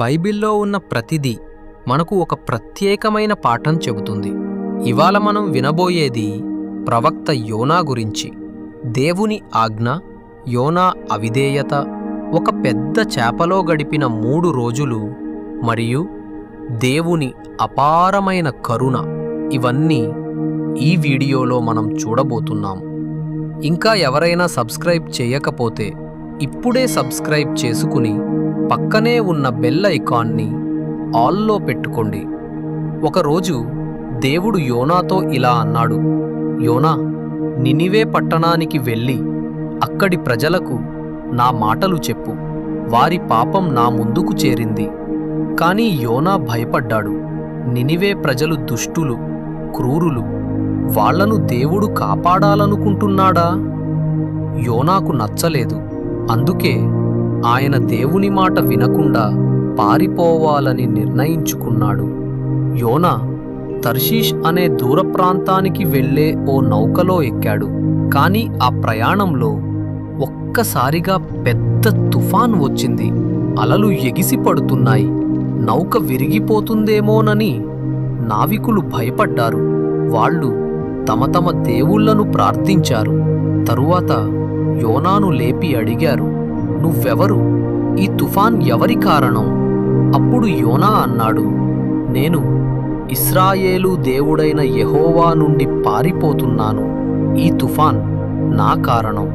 బైబిల్లో ఉన్న ప్రతిదీ మనకు ఒక ప్రత్యేకమైన పాఠం చెబుతుంది. ఇవాళ మనం వినబోయేది ప్రవక్త యోనా గురించి. దేవుని ఆజ్ఞ, యోనా అవిధేయత, ఒక పెద్ద చేపలో గడిపిన 3 రోజులు మరియు దేవుని అపారమైన కరుణ, ఇవన్నీ ఈ వీడియోలో మనం చూడబోతున్నాం. ఇంకా ఎవరైనా సబ్స్క్రైబ్ చేయకపోతే ఇప్పుడే సబ్స్క్రైబ్ చేసుకుని పక్కనే ఉన్న బెల్ ఐకాన్ని ఆల్లో పెట్టుకోండి. ఒకరోజు దేవుడు యోనాతో ఇలా అన్నాడు, యోనా, నినివే పట్టణానికి వెళ్ళి అక్కడి ప్రజలకు నా మాటలు చెప్పు. వారి పాపం నా ముందుకు చేరింది. కాని యోనా భయపడ్డాడు. నినివే ప్రజలు దుష్టులు, క్రూరులు. వాళ్లను దేవుడు కాపాడాలనుకుంటున్నాడా? యోనాకు నచ్చలేదు. అందుకే ఆయన దేవుని మాట వినకుండా పారిపోవాలని నిర్ణయించుకున్నాడు. యోనా తర్షీష్ అనే దూర ప్రాంతానికి వెళ్ళే ఓ నౌకలో ఎక్కాడు. కాని ఆ ప్రయాణంలో ఒక్కసారిగా పెద్ద తుఫాన్ వచ్చింది. అలలు ఎగిసి పడుతున్నాయి. నౌక విరిగిపోతుందేమోనని నావికులు భయపడ్డారు. వాళ్ళు తమ తమ దేవుళ్లను ప్రార్థించారు. తరువాత యోనాను లేపి అడిగారు, నువ్వెవరు? ఈ తుఫాన్ ఎవరి కారణం? అప్పుడు యోనా అన్నాడు, నేను ఇశ్రాయేలు దేవుడైన యెహోవా నుండి పారిపోతున్నాను. ఈ తుఫాన్ నా కారణం.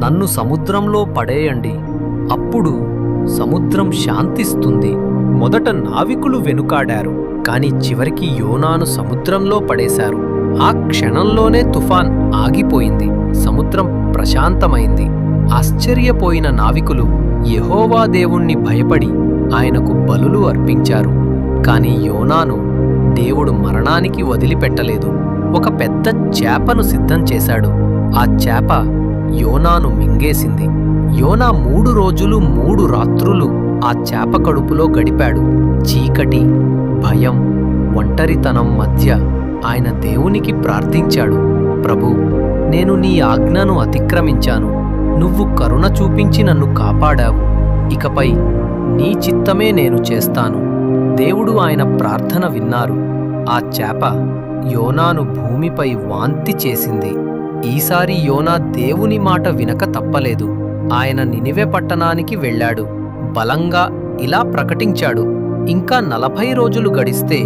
నన్ను సముద్రంలో పడేయండి. అప్పుడు సముద్రం శాంతిస్తుంది. మొదట నావికులు వెనుకాడారు. కాని చివరికి యోనాను సముద్రంలో పడేశారు. ఆ క్షణంలోనే తుఫాన్ ఆగిపోయింది. సముద్రం ప్రశాంతమైంది. ఆశ్చర్యపోయిన నావికులు యెహోవా దేవుణ్ణి భయపడి ఆయనకు బలులు అర్పించారు. కాని యోనాను దేవుడు మరణానికి వదిలిపెట్టలేదు. ఒక పెద్ద చేపను సిద్ధం చేశాడు. ఆ చేప యోనాను మింగేసింది. యోనా 3 రోజులు 3 రాత్రులు ఆ చేప కడుపులో గడిపాడు. చీకటి, భయం, ఒంటరితనం మధ్య ఆయన దేవునికి ప్రార్థించాడు, ప్రభూ, నేను నీ ఆజ్ఞను అతిక్రమించాను. నువ్వు కరుణ చూపించి నన్ను కాపాడావు. ఇకపై నీ చిత్తమే నేను చేస్తాను. దేవుడు ఆయన ప్రార్థన విన్నారు. ఆ చేప యోనాను భూమిపై వాంతి చేసింది. ఈసారి యోనా దేవుని మాట వినక తప్పలేదు. ఆయన నినివే పట్టణానికి వెళ్ళాడు. బలంగా ఇలా ప్రకటించాడు, ఇంకా 40 రోజులు గడిస్తే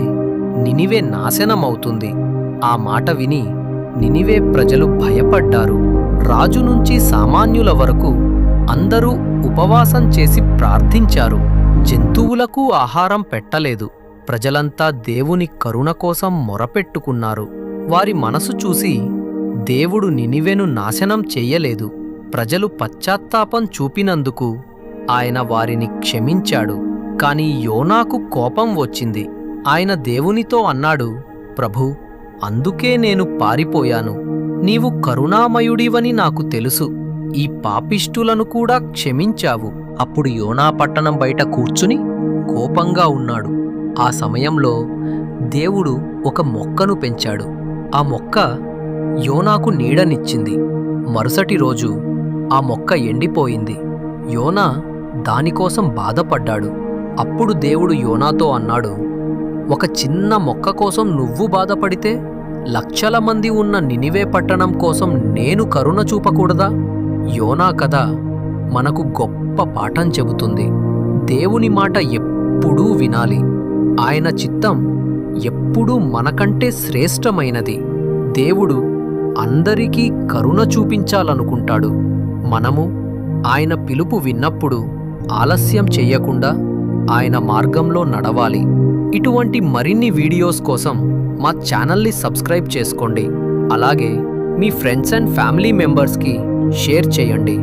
నినివే నాశనమవుతుంది. ఆ మాట విని నినివే ప్రజలు భయపడ్డారు. రాజు నుంచి సామాన్యుల వరకు అందరూ ఉపవాసం చేసి ప్రార్థించారు. జంతువులకు ఆహారం పెట్టలేదు. ప్రజలంతా దేవుని కరుణ కోసం మొరపెట్టుకున్నారు. వారి మనసు చూసి దేవుడు నినివెను నాశనం చెయ్యలేదు. ప్రజలు పశ్చాత్తాపం చూపినందుకు ఆయన వారిని క్షమించాడు. కాని యోనాకు కోపం వచ్చింది. ఆయన దేవునితో అన్నాడు, ప్రభూ, అందుకే నేను పారిపోయాను. నీవు కరుణామయుడివని నాకు తెలుసు. ఈ పాపిష్టులను కూడా క్షమించావు. అప్పుడు యోనా పట్టణం బయట కూర్చుని కోపంగా ఉన్నాడు. ఆ సమయంలో దేవుడు ఒక మొక్కను పెంచాడు. ఆ మొక్క యోనాకు నీడనిచ్చింది. మరుసటి రోజు ఆ మొక్క ఎండిపోయింది. యోనా దానికోసం బాధపడ్డాడు. అప్పుడు దేవుడు యోనాతో అన్నాడు, ఒక చిన్న మొక్క కోసం నువ్వు బాధపడితే లక్షల మంది ఉన్న నినివే పట్టణం కోసం నేను కరుణ చూపకూడదా? యోనా కథ మనకు గొప్ప పాఠం చెబుతుంది. దేవుని మాట ఎప్పుడూ వినాలి. ఆయన చిత్తం ఎప్పుడూ మనకంటే శ్రేష్టమైనది. దేవుడు అందరికీ కరుణ చూపించాలనుకుంటాడు. మనము ఆయన పిలుపు విన్నప్పుడు ఆలస్యం చెయ్యకుండా ఆయన మార్గంలో నడవాలి. ఇటువంటి మరిన్ని వీడియోస్ కోసం మా ఛానల్ని సబ్స్క్రైబ్ చేసుకోండి. అలాగే మీ ఫ్రెండ్స్ అండ్ ఫ్యామిలీ మెంబర్స్కి షేర్ చేయండి.